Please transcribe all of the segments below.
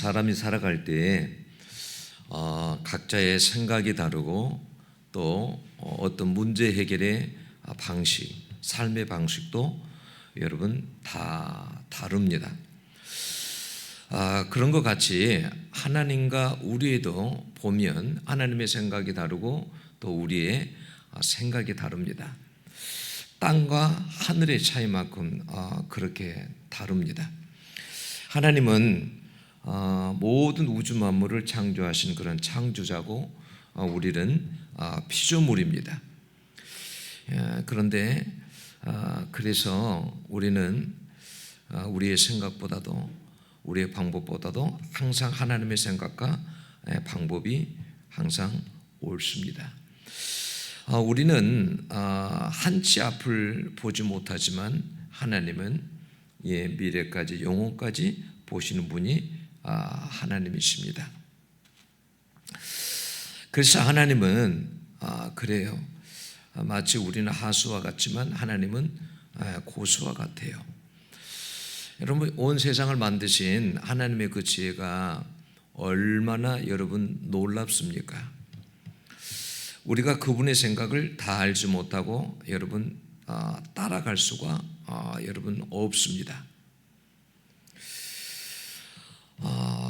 사람이 살아갈 때 각자의 생각이 다르고 또 어떤 문제 해결의 방식, 삶의 방식도 여러분 다 다릅니다. 그런 것 같이 하나님과 우리에도 보면 하나님의 생각이 다르고 또 우리의 생각이 다릅니다. 땅과 하늘의 차이만큼 그렇게 다릅니다. 하나님은 모든 우주 만물을 창조하신 그런 창조자고 우리는 피조물입니다. 그런데 그래서 우리는 우리의 생각보다도 우리의 방법보다도 항상 하나님의 생각과 방법이 항상 옳습니다. 우리는 한치 앞을 보지 못하지만 하나님은 미래까지 영혼까지 보시는 분이 하나님이십니다. 그래서 하나님은 그래요. 마치 우리는 하수와 같지만 하나님은 고수와 같아요. 여러분, 온 세상을 만드신 하나님의 그 지혜가 얼마나 여러분 놀랍습니까? 우리가 그분의 생각을 다 알지 못하고 여러분 따라갈 수가 여러분 없습니다.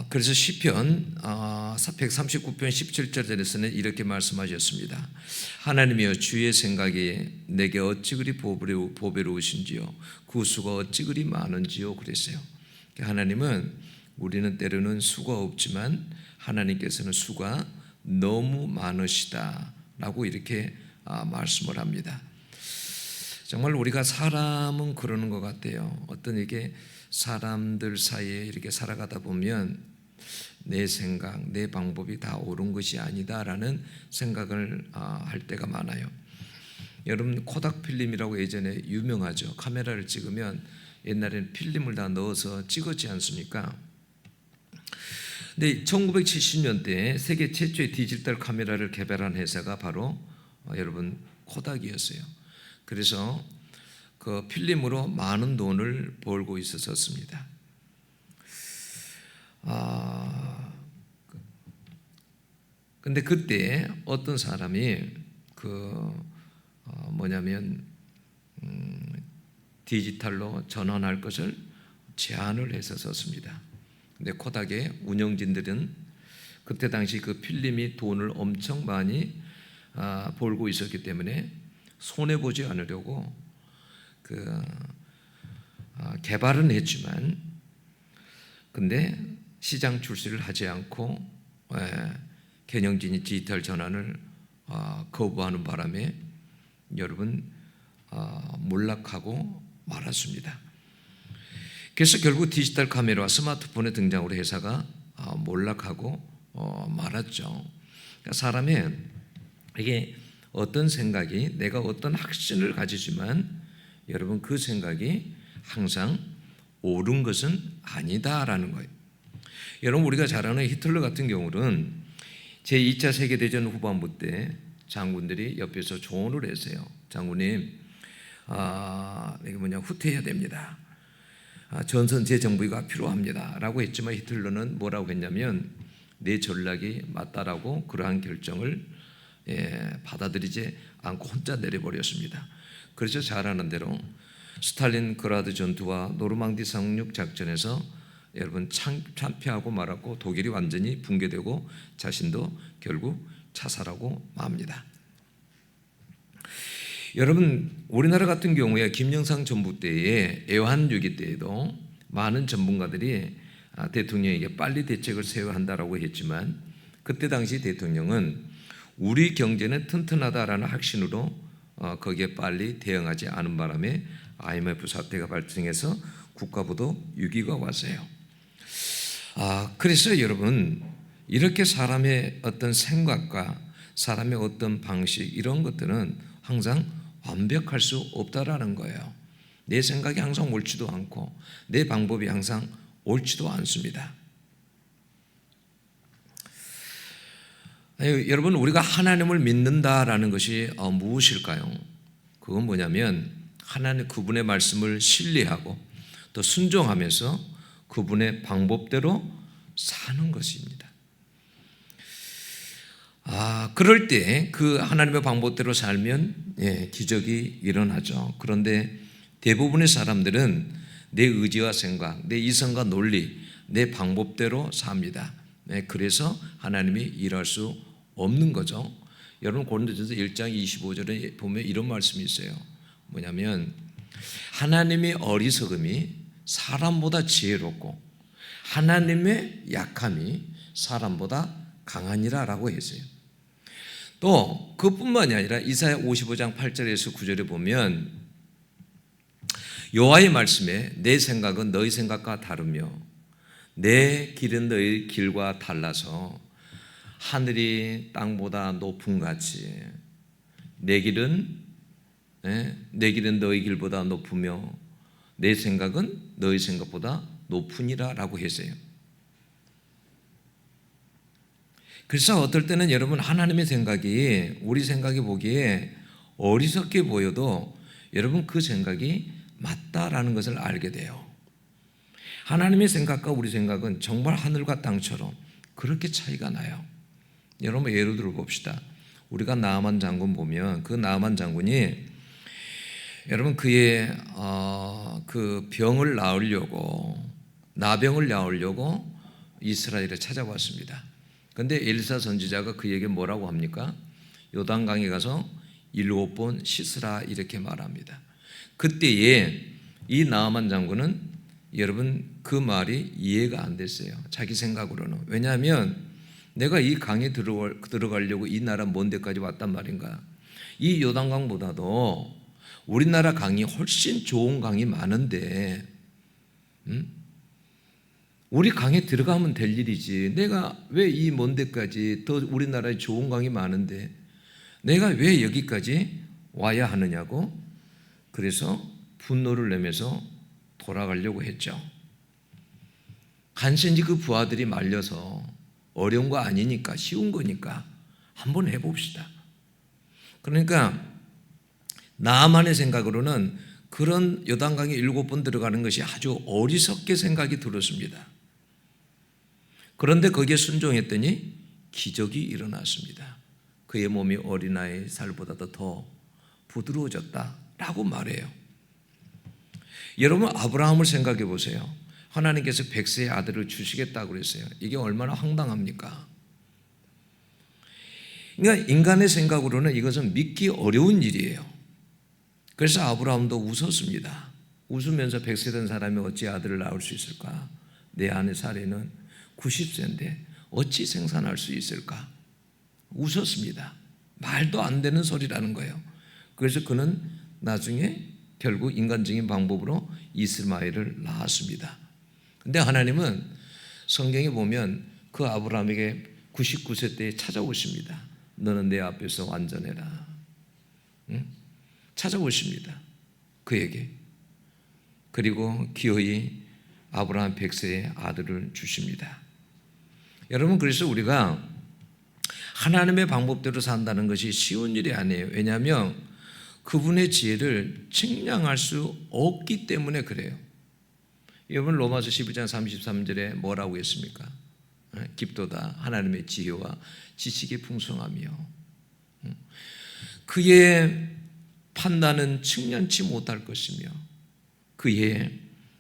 그래서 시편 139편 17절에서는 이렇게 말씀하셨습니다. 하나님이여, 주의 생각이 내게 어찌 그리 보배로우신지요, 그 수가 어찌 그리 많은지요 그랬어요. 하나님은, 우리는 때로는 수가 없지만 하나님께서는 수가 너무 많으시다라고 이렇게 말씀을 합니다. 정말 우리가 사람은 그러는 것 같아요. 어떤 이게 사람들 사이에 이렇게 살아가다 보면 내 생각, 내 방법이 다 옳은 것이 아니다라는 생각을 할 때가 많아요. 여러분, 코닥 필름이라고 예전에 유명하죠. 카메라를 찍으면 옛날에는 필름을 다 넣어서 찍었지 않습니까? 근데 1970년대에 세계 최초의 디지털 카메라를 개발한 회사가 바로 여러분 코닥이었어요. 그래서 그 필름으로 많은 돈을 벌고 있었습니다. 근데 그때 어떤 사람이 디지털로 전환할 것을 제안을 했었습니다. 근데 코닥의 운영진들은 그때 당시 그 필름이 돈을 엄청 많이 벌고 있었기 때문에 손해 보지 않으려고 개발은 했지만, 근데 시장 출시를 하지 않고 경영진이 디지털 전환을 거부하는 바람에 여러분 몰락하고 말았습니다. 그래서 결국 디지털 카메라와 스마트폰의 등장으로 회사가 몰락하고 말았죠. 그러니까 사람의 이게 어떤 생각이, 내가 어떤 확신을 가지지만 여러분 그 생각이 항상 옳은 것은 아니다라는 거예요. 여러분, 우리가 잘 아는 히틀러 같은 경우는 제2차 세계대전 후반부 때 장군들이 옆에서 조언을 했어요. 장군님, 이게 후퇴해야 됩니다. 전선 재정비가 필요합니다 라고 했지만 히틀러는 뭐라고 했냐면, 내 전략이 맞다라고 그러한 결정을 받아들이지 않고 혼자 내려버렸습니다. 그래서 잘 아는 대로 스탈린그라드 전투와 노르망디 상륙 작전에서 여러분 참패하고 말았고 독일이 완전히 붕괴되고 자신도 결국 자살하고 맙니다. 여러분, 우리나라 같은 경우에 김영삼 정부 때에 애환위기 때에도 많은 전문가들이 대통령에게 빨리 대책을 세워야 한다라고 했지만, 그때 당시 대통령은 우리 경제는 튼튼하다라는 확신으로 거기에 빨리 대응하지 않은 바람에 IMF 사태가 발생해서 국가부도 위기가 왔어요. 그래서 여러분, 이렇게 사람의 어떤 생각과 사람의 어떤 방식, 이런 것들은 항상 완벽할 수 없다라는 거예요. 내 생각이 항상 옳지도 않고 내 방법이 항상 옳지도 않습니다. 여러분, 우리가 하나님을 믿는다라는 것이 무엇일까요? 그건 뭐냐면, 하나님 그분의 말씀을 신뢰하고 또 순종하면서 그분의 방법대로 사는 것입니다. 그럴 때 그 하나님의 방법대로 살면 기적이 일어나죠. 그런데 대부분의 사람들은 내 의지와 생각, 내 이성과 논리, 내 방법대로 삽니다. 그래서 하나님이 일할 수 없는 거죠. 여러분 고린도전서 1장 25절에 보면 이런 말씀이 있어요. 뭐냐면 하나님의 어리석음이 사람보다 지혜롭고 하나님의 약함이 사람보다 강하니라 라고 했어요. 또 그뿐만이 아니라 이사야 55장 8절에서 9절에 보면 여호와의 말씀에 내 생각은 너희 생각과 다르며 내 길은 너희 길과 달라서 하늘이 땅보다 높음 같이 내 길은 너희 길보다 높으며 내 생각은 너희 생각보다 높으니라 라고 했어요. 그래서 어떨 때는 여러분 하나님의 생각이 우리 생각이 보기에 어리석게 보여도 여러분 그 생각이 맞다라는 것을 알게 돼요. 하나님의 생각과 우리 생각은 정말 하늘과 땅처럼 그렇게 차이가 나요. 여러분 예를 들어 봅시다. 우리가 나아만 장군 보면 그 나아만 장군이 여러분 그의 그 병을 나으려고 나병을 나으려고 이스라엘에 찾아왔습니다. 그런데 엘리사 선지자가 그에게 뭐라고 합니까? 요단강에 가서 7번 씻으라 이렇게 말합니다. 그때에 이 나아만 장군은 여러분 그 말이 이해가 안 됐어요. 자기 생각으로는. 왜냐하면 내가 이 강에 들어가려고 이 나라 먼 데까지 왔단 말인가. 이 요단강보다도 우리나라 강이 훨씬 좋은 강이 많은데 우리 강에 들어가면 될 일이지 내가 왜 이 먼 데까지 더 우리나라에 좋은 강이 많은데 내가 왜 여기까지 와야 하느냐고 그래서 분노를 내면서 돌아가려고 했죠. 간신히 그 부하들이 말려서 어려운 거 아니니까 쉬운 거니까 한번 해봅시다. 그러니까 나만의 생각으로는 그런 요단강에 7번 들어가는 것이 아주 어리석게 생각이 들었습니다. 그런데 거기에 순종했더니 기적이 일어났습니다. 그의 몸이 어린아이 살보다도 더 부드러워졌다라고 말해요. 여러분 아브라함을 생각해 보세요. 하나님께서 100세의 아들을 주시겠다고 그랬어요. 이게 얼마나 황당합니까? 그러니까 인간의 생각으로는 이것은 믿기 어려운 일이에요. 그래서 아브라함도 웃었습니다. 웃으면서 100세 된 사람이 어찌 아들을 낳을 수 있을까? 내 아내 사례는 90세인데 어찌 생산할 수 있을까? 웃었습니다. 말도 안 되는 소리라는 거예요. 그래서 그는 나중에 결국 인간적인 방법으로 이스마엘을 낳았습니다. 근데 하나님은 성경에 보면 그 아브라함에게 99세 때에 찾아오십니다. 너는 내 앞에서 완전해라. 찾아오십니다. 그에게. 그리고 기어이 아브라함 100세의 아들을 주십니다. 여러분 그래서 우리가 하나님의 방법대로 산다는 것이 쉬운 일이 아니에요. 왜냐하면 그분의 지혜를 측량할 수 없기 때문에 그래요. 여러분 로마서 12장 33절에 뭐라고 했습니까? 깊도다 하나님의 지혜와 지식이 풍성하며 그의 판단은 측량치 못할 것이며 그의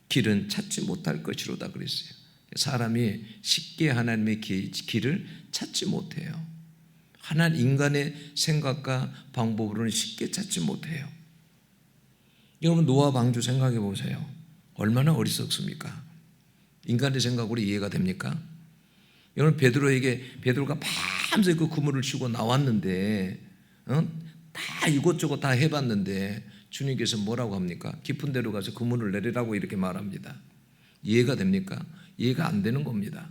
길은 찾지 못할 것이로다 그랬어요. 사람이 쉽게 하나님의 길을 찾지 못해요. 하나님 인간의 생각과 방법으로는 쉽게 찾지 못해요. 여러분 노아 방주 생각해 보세요. 얼마나 어리석습니까? 인간의 생각으로 이해가 됩니까? 여러분 베드로가 밤새 그 그물을 치고 나왔는데 다 이것저것 다 해봤는데 주님께서 뭐라고 합니까? 깊은 데로 가서 그물을 내리라고 이렇게 말합니다. 이해가 됩니까? 이해가 안 되는 겁니다.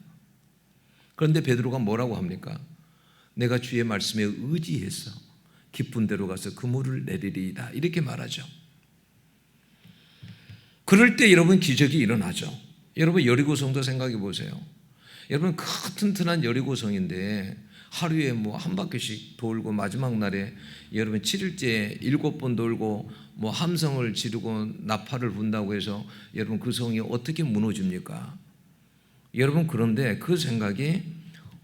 그런데 베드로가 뭐라고 합니까? 내가 주의 말씀에 의지해서 깊은 데로 가서 그물을 내리리이다 이렇게 말하죠. 그럴 때 여러분 기적이 일어나죠. 여러분 여리고성도 생각해 보세요. 여러분 큰 튼튼한 여리고성인데 하루에 뭐 한 바퀴씩 돌고 마지막 날에 여러분 7일째 7번 돌고 뭐 함성을 지르고 나팔을 분다고 해서 여러분 그 성이 어떻게 무너집니까? 여러분, 그런데 그 생각이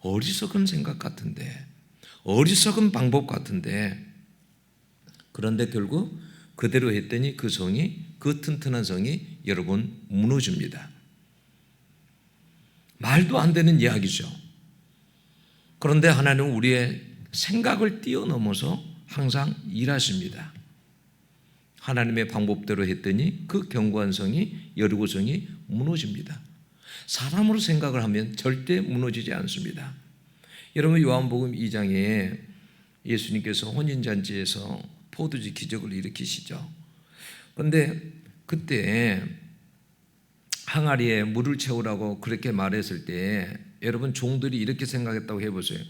어리석은 생각 같은데, 어리석은 방법 같은데, 그런데 결국 그대로 했더니 그 성이, 그 튼튼한 성이 여러분 무너집니다. 말도 안 되는 이야기죠. 그런데 하나님은 우리의 생각을 뛰어넘어서 항상 일하십니다. 하나님의 방법대로 했더니 그 견고한 성이, 여리고 성이 무너집니다. 사람으로 생각을 하면 절대 무너지지 않습니다. 여러분, 요한복음 2장에 예수님께서 혼인잔치에서 포도주 기적을 일으키시죠. 그런데 그때 항아리에 물을 채우라고 그렇게 말했을 때 여러분, 종들이 이렇게 생각했다고 해보세요.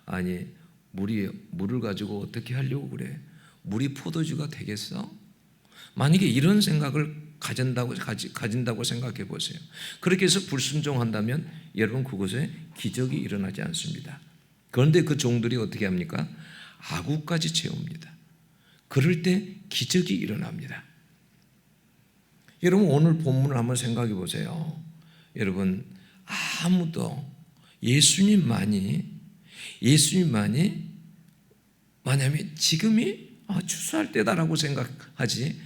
아니, 물을 가지고 어떻게 하려고 그래? 물이 포도주가 되겠어? 만약에 이런 생각을 가진다고 생각해 보세요. 그렇게 해서 불순종한다면 여러분, 그곳에 기적이 일어나지 않습니다. 그런데 그 종들이 어떻게 합니까? 아구까지 채웁니다. 그럴 때 기적이 일어납니다. 여러분, 오늘 본문을 한번 생각해 보세요. 여러분, 아무도 예수님만이 만약에 지금이 추수할 때다라고 생각하지,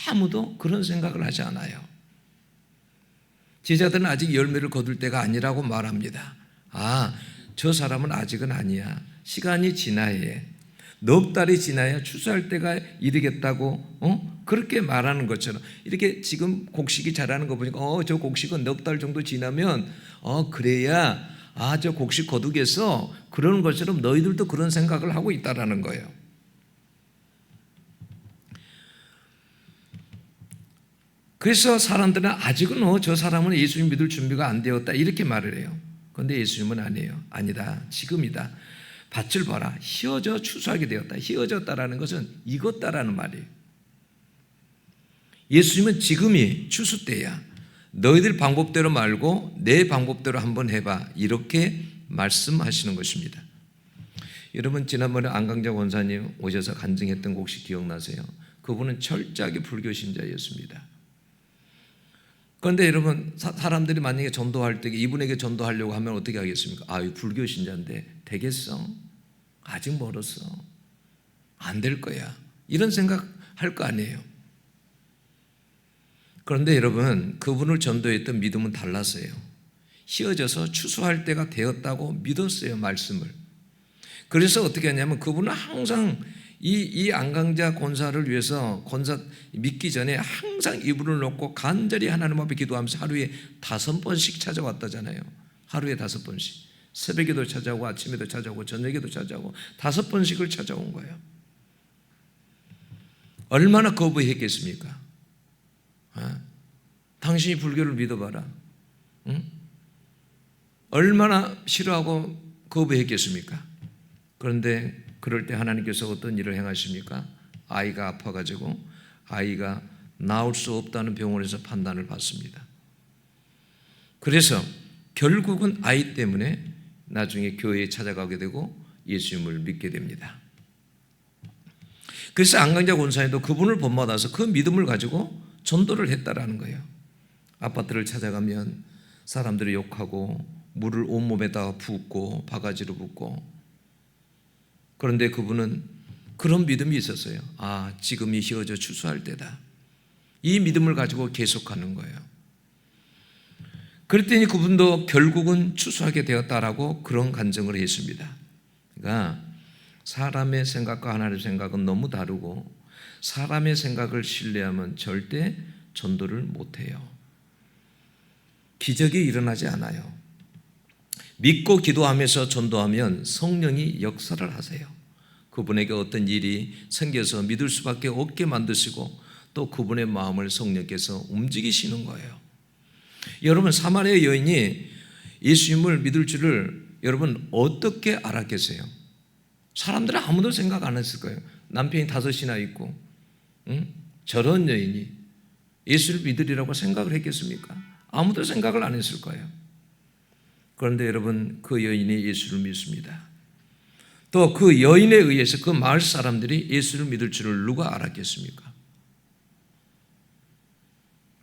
아무도 그런 생각을 하지 않아요. 제자들은 아직 열매를 거둘 때가 아니라고 말합니다. 저 사람은 아직은 아니야. 시간이 지나야, 넉 달이 지나야 추수할 때가 이르겠다고 그렇게 말하는 것처럼, 이렇게 지금 곡식이 자라는 거 보니까 저 곡식은 넉 달 정도 지나면 그래야 저 곡식 거두겠어, 그러는 것처럼 너희들도 그런 생각을 하고 있다라는 거예요. 그래서 사람들은 아직은 저 사람은 예수님 믿을 준비가 안 되었다 이렇게 말을 해요. 그런데 예수님은 아니에요. 아니다, 지금이다. 밭을 봐라, 휘어져 추수하게 되었다. 휘어졌다라는 것은 익었다라는 말이에요. 예수님은 지금이 추수 때야. 너희들 방법대로 말고 내 방법대로 한번 해봐, 이렇게 말씀하시는 것입니다. 여러분, 지난번에 안강자 권사님 오셔서 간증했던 거 혹시 기억나세요? 그분은 철저하게 불교 신자였습니다. 그런데 여러분, 사람들이 만약에 전도할 때 이분에게 전도하려고 하면 어떻게 하겠습니까? 불교 신자인데 되겠어? 아직 멀었어. 안 될 거야. 이런 생각할 거 아니에요. 그런데 여러분, 그분을 전도했던 믿음은 달랐어요. 휘어져서 추수할 때가 되었다고 믿었어요, 말씀을. 그래서 어떻게 하냐면 그분은 항상 이 안강자 권사를 위해서, 권사 믿기 전에 항상 이불을 놓고 간절히 하나님 앞에 기도하면서 하루에 5번씩 찾아왔다잖아요. 하루에 5번씩. 새벽에도 찾아오고 아침에도 찾아오고 저녁에도 찾아오고 5번씩을 찾아온 거예요. 얼마나 거부했겠습니까? 당신이 불교를 믿어봐라. 응? 얼마나 싫어하고 거부했겠습니까? 그런데 그럴 때 하나님께서 어떤 일을 행하십니까? 아이가 아파가지고 아이가 나올 수 없다는 병원에서 판단을 받습니다. 그래서 결국은 아이 때문에 나중에 교회에 찾아가게 되고 예수님을 믿게 됩니다. 그래서 안강자 권사님도 그분을 본받아서 그 믿음을 가지고 전도를 했다라는 거예요. 아파트를 찾아가면 사람들이 욕하고 물을 온몸에다 붓고 바가지로 붓고, 그런데 그분은 그런 믿음이 있었어요. 지금이 휘어져 추수할 때다. 이 믿음을 가지고 계속하는 거예요. 그랬더니 그분도 결국은 추수하게 되었다라고 그런 간증을 했습니다. 그러니까 사람의 생각과 하나님의 생각은 너무 다르고, 사람의 생각을 신뢰하면 절대 전도를 못해요. 기적이 일어나지 않아요. 믿고 기도하면서 전도하면 성령이 역사를 하세요. 그분에게 어떤 일이 생겨서 믿을 수밖에 없게 만드시고 또 그분의 마음을 성령께서 움직이시는 거예요. 여러분, 사마리아 여인이 예수님을 믿을 줄을 여러분 어떻게 알았겠어요? 사람들은 아무도 생각 안 했을 거예요. 남편이 5이나 있고 저런 여인이 예수를 믿으리라고 생각을 했겠습니까? 아무도 생각을 안 했을 거예요. 그런데 여러분, 그 여인이 예수를 믿습니다. 또 그 여인에 의해서 그 마을 사람들이 예수를 믿을 줄을 누가 알았겠습니까?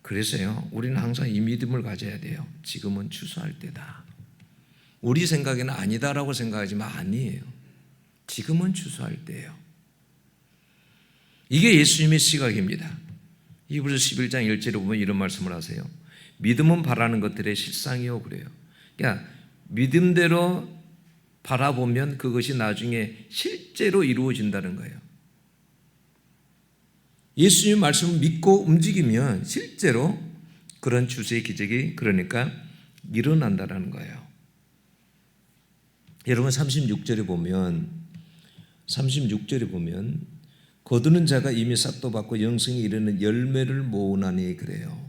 그래서요, 우리는 항상 이 믿음을 가져야 돼요. 지금은 추수할 때다. 우리 생각에는 아니다라고 생각하지만 아니에요. 지금은 추수할 때예요. 이게 예수님의 시각입니다. 히브리서 11장 1절에 보면 이런 말씀을 하세요. 믿음은 바라는 것들의 실상이요 그래요. 그러니까 믿음대로 바라보면 그것이 나중에 실제로 이루어진다는 거예요. 예수님 말씀을 믿고 움직이면 실제로 그런 추수의 기적이 그러니까 일어난다는 거예요. 여러분 36절에 보면 거두는 자가 이미 싹도 받고 영생에 이르는 열매를 모으나니 그래요.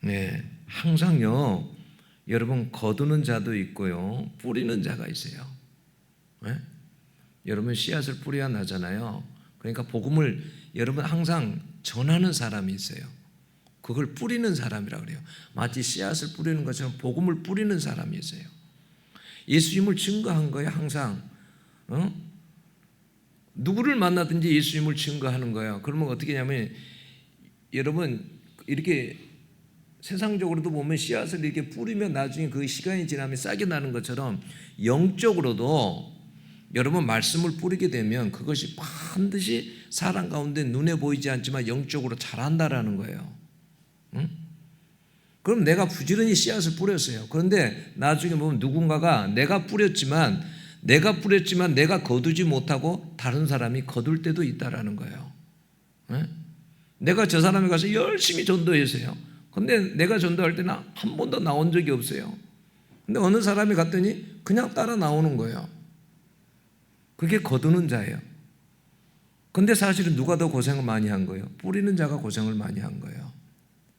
네, 항상요. 여러분 거두는 자도 있고요. 뿌리는 자가 있어요. 네? 여러분 씨앗을 뿌려야 나잖아요. 그러니까 복음을 여러분 항상 전하는 사람이 있어요. 그걸 뿌리는 사람이라고 그래요. 마치 씨앗을 뿌리는 것처럼 복음을 뿌리는 사람이 있어요. 예수님을 증거한 거예요. 항상 누구를 만나든지 예수님을 증거하는 거예요. 그러면 어떻게 하냐면 여러분 이렇게 세상적으로도 보면 씨앗을 이렇게 뿌리면 나중에 그 시간이 지나면 싹이 나는 것처럼 영적으로도 여러분 말씀을 뿌리게 되면 그것이 반드시 사람 가운데 눈에 보이지 않지만 영적으로 자란다라는 거예요. 응? 그럼 내가 부지런히 씨앗을 뿌렸어요. 그런데 나중에 보면 누군가가 내가 뿌렸지만 내가 거두지 못하고 다른 사람이 거둘 때도 있다라는 거예요. 응? 내가 저 사람에 가서 열심히 전도했어요. 근데 내가 전도할 때는 한 번도 나온 적이 없어요. 근데 어느 사람이 갔더니 그냥 따라 나오는 거예요. 그게 거두는 자예요. 근데 사실은 누가 더 고생을 많이 한 거예요? 뿌리는 자가 고생을 많이 한 거예요.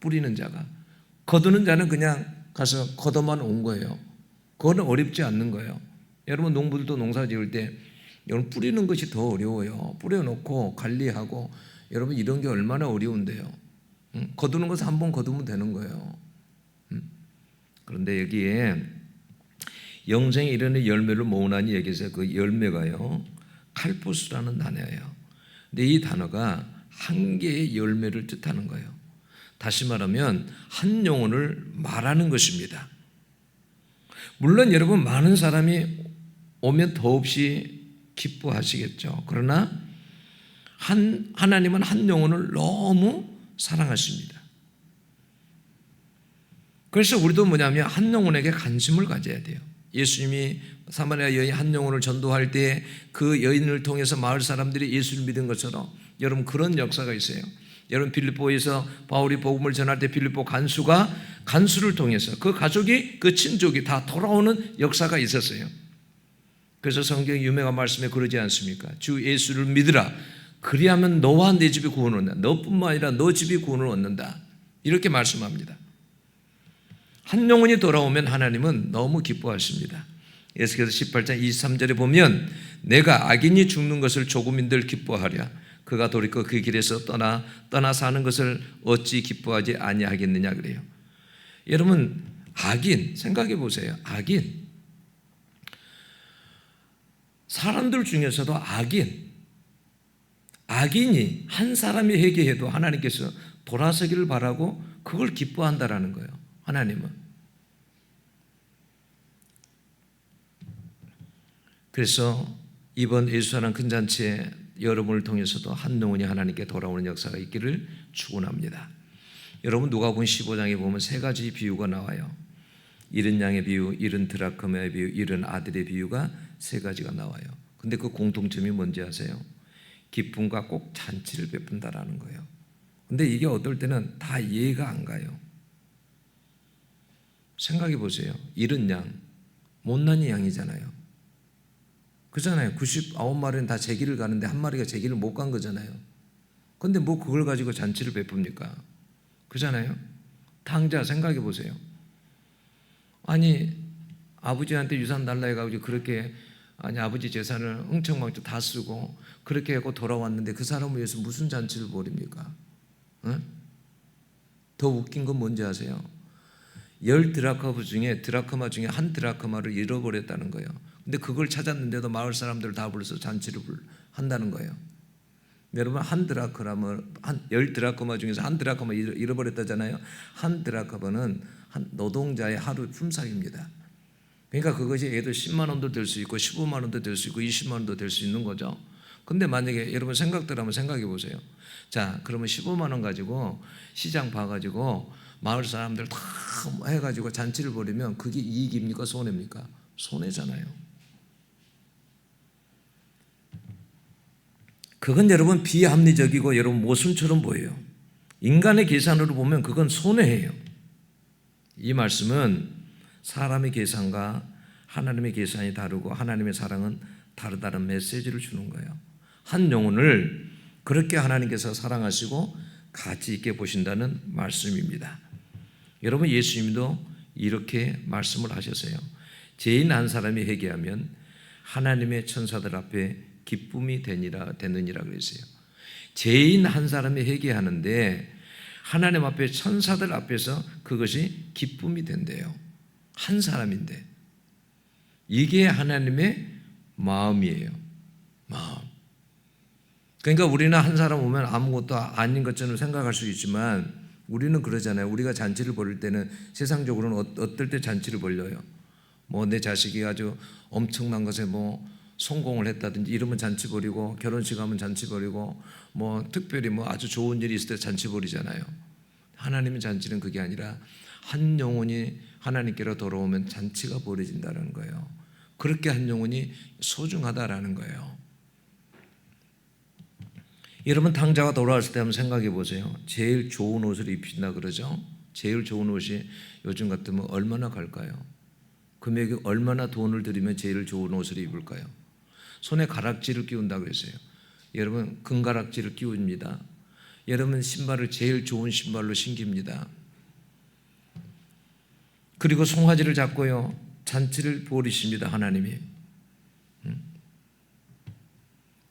뿌리는 자가. 거두는 자는 그냥 가서 걷어만 온 거예요. 그거는 어렵지 않는 거예요. 여러분 농부들도 농사 지을 때 여러분 뿌리는 것이 더 어려워요. 뿌려놓고 관리하고 여러분 이런 게 얼마나 어려운데요. 거두는 것은 한 번 거두면 되는 거예요. 그런데 여기에 영생에 이르는 열매를 모으나니 여기서 그 열매가요 칼포스라는 단어예요. 근데 이 단어가 한 개의 열매를 뜻하는 거예요. 다시 말하면 한 영혼을 말하는 것입니다. 물론 여러분 많은 사람이 오면 더없이 기뻐하시겠죠. 그러나 하나님은 한 영혼을 너무 사랑하십니다. 그래서 우리도 뭐냐면 한 영혼에게 관심을 가져야 돼요. 예수님이 사마리아 여인 한 영혼을 전도할 때 그 여인을 통해서 마을 사람들이 예수를 믿은 것처럼 여러분 그런 역사가 있어요. 여러분 빌립보에서 바울이 복음을 전할 때 빌립보 간수를 통해서 그 가족이 그 친족이 다 돌아오는 역사가 있었어요. 그래서 성경 유명한 말씀에 그러지 않습니까? 주 예수를 믿으라. 그리하면 너와 내 집이 구원을 얻는다. 너뿐만 아니라 너 집이 구원을 얻는다. 이렇게 말씀합니다. 한 영혼이 돌아오면 하나님은 너무 기뻐하십니다. 에스겔서 18장 23절에 보면 내가 악인이 죽는 것을 조금인들 기뻐하랴. 그가 돌이켜 그 길에서 떠나 사는 것을 어찌 기뻐하지 아니하겠느냐 그래요. 여러분 악인 생각해 보세요. 사람들 중에서도 악인이 한 사람이 회개해도 하나님께서 돌아서기를 바라고 그걸 기뻐한다라는 거예요. 하나님은. 그래서 이번 예수사랑 큰 잔치에 여러분을 통해서도 한 영혼이 하나님께 돌아오는 역사가 있기를 축원합니다. 여러분 누가복음 15장에 보면 세 가지 비유가 나와요. 잃은 양의 비유, 잃은 드라크마의 비유, 잃은 아들의 비유가 세 가지가 나와요. 근데 그 공통점이 뭔지 아세요? 기쁨과 꼭 잔치를 베푼다라는 거예요. 근데 이게 어떨 때는 다 이해가 안 가요. 생각해 보세요. 잃은 양, 못난 양이잖아요. 그잖아요. 99마리는 다 제 길을 가는데 한 마리가 제 길을 못 간 거잖아요. 근데 뭐 그걸 가지고 잔치를 베풉니까? 그잖아요. 탕자 생각해 보세요. 아니 아버지한테 유산 달라 해가지고 그렇게 아버지 재산을 흥청망청 다 쓰고 그렇게 하고 돌아왔는데 그 사람을 위해서 무슨 잔치를 벌입니까? 응? 더 웃긴 건 뭔지 아세요? 10드라크마 중에 한 드라크마를 잃어버렸다는 거예요. 근데 그걸 찾았는데도 마을 사람들 다 불러서 잔치를 한다는 거예요. 여러분 한 드라크마면 한 10드라크마 중에서 한 드라크마 잃어버렸다잖아요. 한 드라크마는 한 노동자의 하루 품삯입니다. 그러니까 그것이 예를 들어 10만 원도 될 수 있고 15만 원도 될 수 있고 20만 원도 될 수 있는 거죠. 근데 만약에 여러분 생각들 한번 생각해 보세요. 자, 그러면 15만 원 가지고 시장 봐가지고 마을 사람들 다 해가지고 잔치를 벌이면 그게 이익입니까? 손해입니까? 손해잖아요. 그건 여러분 비합리적이고 여러분 모순처럼 보여요. 인간의 계산으로 보면 그건 손해예요. 이 말씀은 사람의 계산과 하나님의 계산이 다르고 하나님의 사랑은 다르다는 메시지를 주는 거예요. 한 영혼을 그렇게 하나님께서 사랑하시고 가치 있게 보신다는 말씀입니다. 여러분 예수님도 이렇게 말씀을 하셨어요. 죄인 한 사람이 회개하면 하나님의 천사들 앞에 기쁨이 되느니라 그랬어요. 죄인 한 사람이 회개하는데 하나님 앞에 천사들 앞에서 그것이 기쁨이 된대요. 한 사람인데 이게 하나님의 마음이에요. 마음. 그러니까 우리는 한 사람 오면 아무것도 아닌 것처럼 생각할 수 있지만 우리는 그러잖아요. 우리가 잔치를 벌일 때는 세상적으로는 어떨 때 잔치를 벌려요. 뭐 내 자식이 아주 엄청난 것에 뭐 성공을 했다든지 이러면 잔치 벌이고 결혼식 하면 잔치 벌이고 뭐 특별히 뭐 아주 좋은 일이 있을 때 잔치 벌이잖아요. 하나님의 잔치는 그게 아니라 한 영혼이 하나님께로 돌아오면 잔치가 벌어진다는 거예요. 그렇게 한 영혼이 소중하다라는 거예요. 여러분 당자가 돌아왔을 때 한번 생각해 보세요. 제일 좋은 옷을 입힌다 그러죠. 제일 좋은 옷이 요즘 같으면 얼마나 갈까요? 금액이 얼마나 돈을 들이면 제일 좋은 옷을 입을까요? 손에 가락지를 끼운다 그랬어요. 여러분 금가락지를 끼웁니다. 여러분 신발을 제일 좋은 신발로 신깁니다. 그리고 송아지를 잡고요 잔치를 벌이십니다. 하나님이.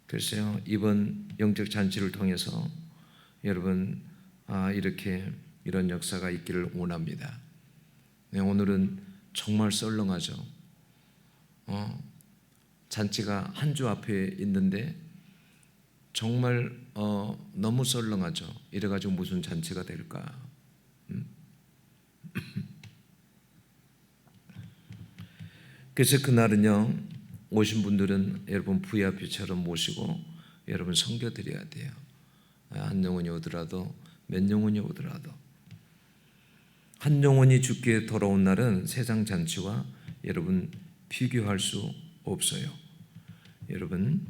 글쎄요 이번 영적 잔치를 통해서 여러분 이렇게 이런 역사가 있기를 원합니다. 네, 오늘은 정말 썰렁하죠. 잔치가 한 주 앞에 있는데 정말 너무 썰렁하죠. 이래가지고 무슨 잔치가 될까? 그래서 그날은요 오신 분들은 여러분 VIP처럼 모시고 여러분 섬겨드려야 돼요. 한 영혼이 오더라도 몇 영혼이 오더라도 한 영혼이 죽게 돌아온 날은 세상 잔치와 여러분 비교할 수 없어요. 여러분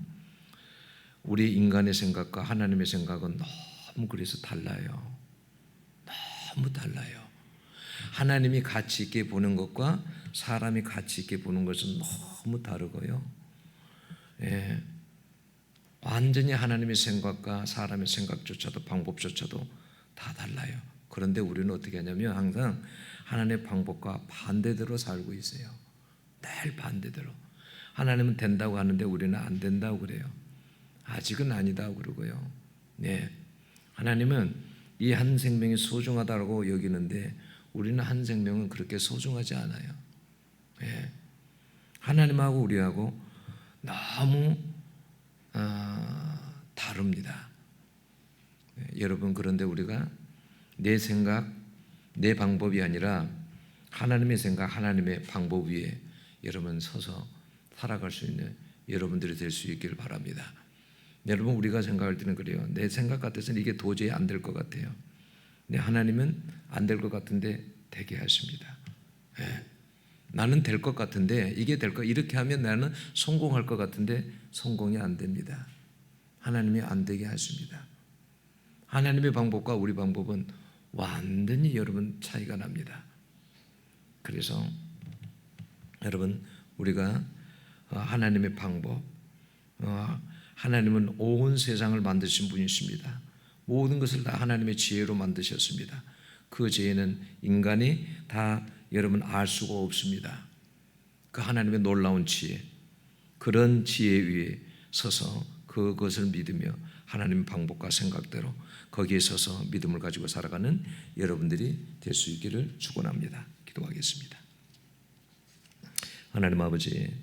우리 인간의 생각과 하나님의 생각은 너무 그래서 달라요. 너무 달라요. 하나님이 가치 있게 보는 것과 사람이 가치 있게 보는 것은 너무 다르고요. 예, 완전히 하나님의 생각과 사람의 생각조차도 방법조차도 다 달라요. 그런데 우리는 어떻게 하냐면 항상 하나님의 방법과 반대대로 살고 있어요. 늘 반대대로. 하나님은 된다고 하는데 우리는 안 된다고 그래요. 아직은 아니다고 그러고요. 네, 하나님은 이 한 생명이 소중하다고 여기는데 우리는 한 생명은 그렇게 소중하지 않아요. 네, 하나님하고 우리하고 너무 다릅니다. 네, 여러분 그런데 우리가 내 생각, 내 방법이 아니라 하나님의 생각, 하나님의 방법 위에 여러분 서서 살아갈 수 있는 여러분들이 될 수 있기를 바랍니다. 여러분 우리가 생각할 때는 그래요. 내 생각 같아서는 이게 도저히 안 될 것 같아요. 네, 하나님은 안 될 것 같은데 되게 하십니다. 네. 나는 될 것 같은데 이게 될 것 이렇게 하면 나는 성공할 것 같은데 성공이 안 됩니다. 하나님이 안 되게 하십니다. 하나님의 방법과 우리 방법은 완전히 여러분 차이가 납니다. 그래서 여러분 우리가 하나님의 방법, 하나님은 온 세상을 만드신 분이십니다. 모든 것을 다 하나님의 지혜로 만드셨습니다. 그 지혜는 인간이 다 여러분 알 수가 없습니다. 그 하나님의 놀라운 지혜, 그런 지혜 위에 서서 그것을 믿으며 하나님의 방법과 생각대로 거기에 서서 믿음을 가지고 살아가는 여러분들이 될 수 있기를 축원합니다. 기도하겠습니다. 하나님 아버지,